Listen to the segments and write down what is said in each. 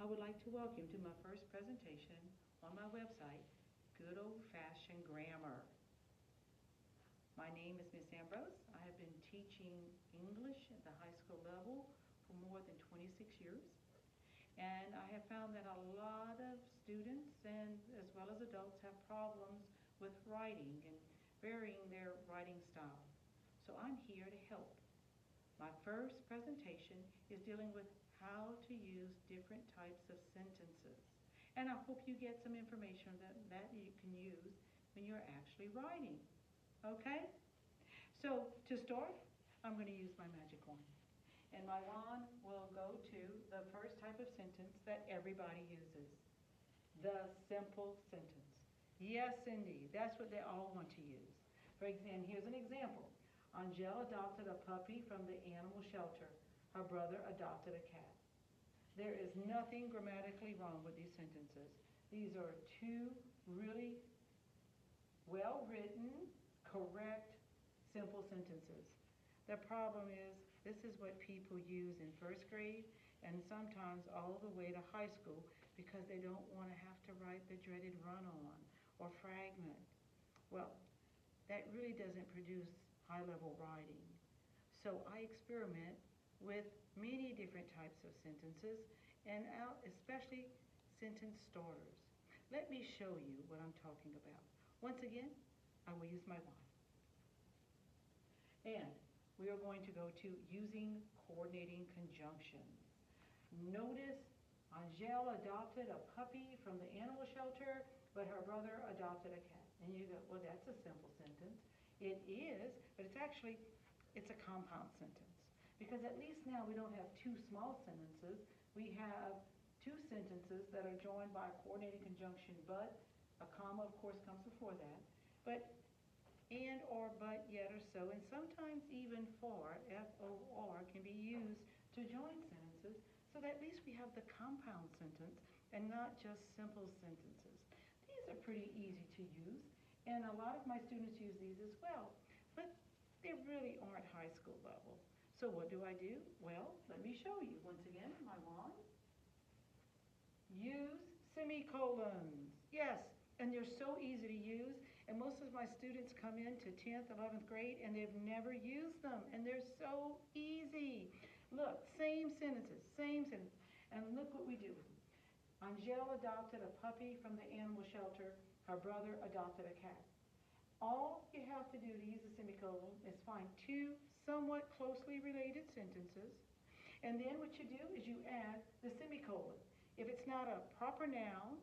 I would like to welcome to my first presentation on my website, Good Old Fashioned Grammar. My name is Miss Ambrose. I have been teaching English at the high school level for more than 26 years. And I have found that a lot of students and as well as adults have problems with writing and varying their writing style. So I'm here to help. My first presentation is dealing with how to use different types of sentences. And I hope you get some information that you can use when you're actually writing. Okay? So to start, I'm going to use my magic wand. And my wand will go to the first type of sentence that everybody uses. The simple sentence. Yes, indeed. That's what they all want to use. For example, here's an example. Angel adopted a puppy from the animal shelter. Her brother adopted a cat. There is nothing grammatically wrong with these sentences. These are two really well-written, correct, simple sentences. The problem is this is what people use in first grade and sometimes all the way to high school because they don't want to have to write the dreaded run-on or fragment. Well, that really doesn't produce high-level writing. So I experiment with many different types of sentences and especially sentence starters. Let me show you what I'm talking about. Once again, I will use my wand. And we are going to go to using coordinating conjunctions. Notice Angel adopted a puppy from the animal shelter, but her brother adopted a cat. And you go, well, that's a simple sentence. It is, but it's a compound sentence. Because at least now we don't have two small sentences. We have two sentences that are joined by a coordinating conjunction, but a comma, of course, comes before that. But and, or, but, yet, or so, and sometimes even for, F-O-R, can be used to join sentences so that at least we have the compound sentence and not just simple sentences. These are pretty easy to use, and a lot of my students use these as well, but they really aren't high school level. So what do I do? Well, let me show you. Once again, my wand. Use semicolons. Yes, and they're so easy to use, and most of my students come into 10th, 11th grade, and they've never used them, and they're so easy. Look, same sentences, and look what we do. Angel adopted a puppy from the animal shelter. Her brother adopted a cat. All you have to do to use a semicolon is find two somewhat closely related sentences, and then what you do is you add the semicolon. If it's not a proper noun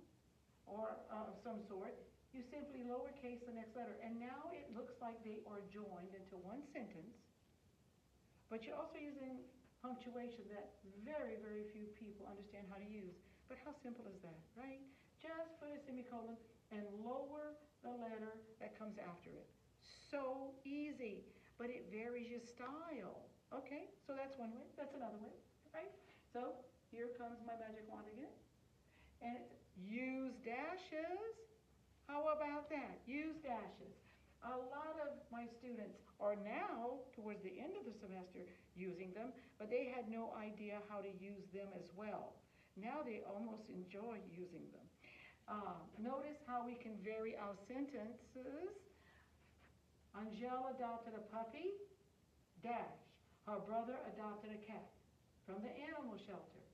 or of some sort, you simply lowercase the next letter. And now it looks like they are joined into one sentence, but you're also using punctuation that very, very few people understand how to use. But how simple is that, right? Just put a semicolon and lower the letter that comes after it. So easy, but it varies your style. Okay, so that's one way. That's another way, right? So here comes my magic wand again. And it's use dashes. How about that? Use dashes. A lot of my students are now, towards the end of the semester, using them, but they had no idea how to use them as well. Now they almost enjoy using them. Notice how we can vary our sentences. Angel adopted a puppy, dash. Her brother adopted a cat from the animal shelter.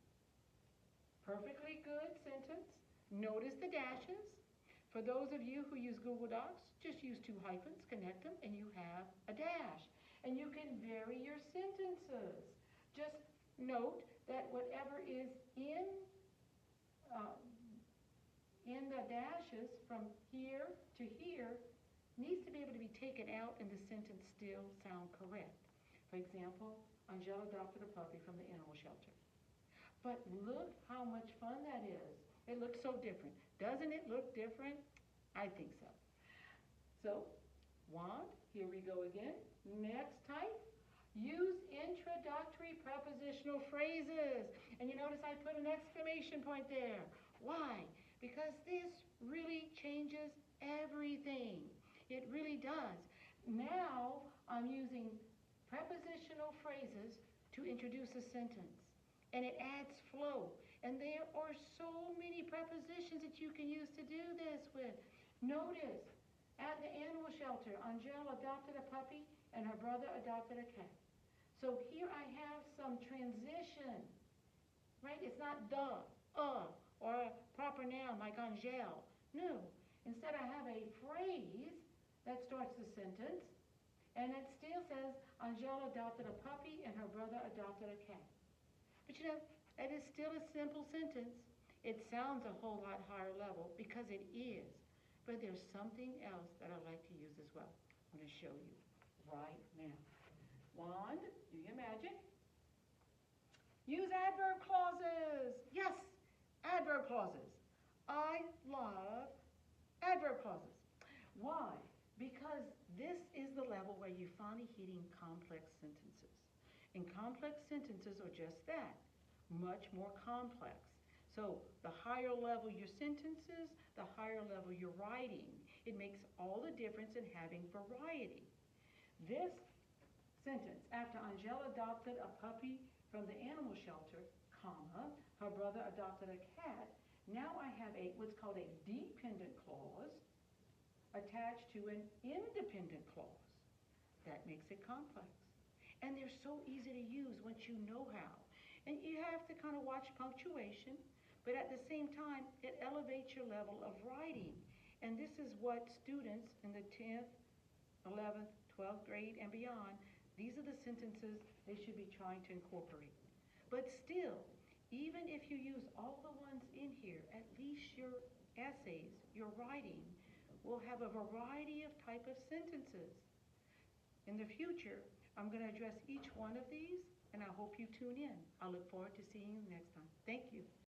Perfectly good sentence. Notice the dashes. For those of you who use Google Docs, just use two hyphens, connect them, and you have a dash. And you can vary your sentences. Just note that whatever is in the dashes from here to here needs to be able to be taken out and the sentence still sound correct. For example, Angel adopted a puppy from the animal shelter. But look how much fun that is. It looks so different. Doesn't it look different? I think so. So, wand, here we go again. Next type, use introductory prepositional phrases. And you notice I put an exclamation point there. Why? Because this really changes everything. It really does. Now I'm using prepositional phrases to introduce a sentence. And it adds flow. And there are so many prepositions that you can use to do this with. Notice, at the animal shelter, Angel adopted a puppy and her brother adopted a cat. So here I have some transition, right? It's not the, or a proper noun like Angel. No. Instead, I have a phrase that starts the sentence, and it still says Angel adopted a puppy and her brother adopted a cat. But you know, that is still a simple sentence. It sounds a whole lot higher level because it is. But there's something else that I like to use as well. I'm going to show you right now. Wand, do you imagine? Use adverb clauses. Yes, adverb clauses. I love adverb clauses. Why? Because this is the level where you're finally hitting complex sentences. And complex sentences are just that, much more complex. So the higher level your sentences, the higher level your writing. It makes all the difference in having variety. This sentence, after Angel adopted a puppy from the animal shelter, comma, her brother adopted a cat, now I have what's called a dependent clause attached to an independent clause. That makes it complex. And they're so easy to use once you know how. And you have to kind of watch punctuation, but at the same time, it elevates your level of writing. And this is what students in the 10th, 11th, 12th grade and beyond, these are the sentences they should be trying to incorporate. But still, even if you use all the ones in here, at least your essays, your writing, will have a variety of type of sentences. In the future, I'm going to address each one of these, and I hope you tune in. I look forward to seeing you next time. Thank you.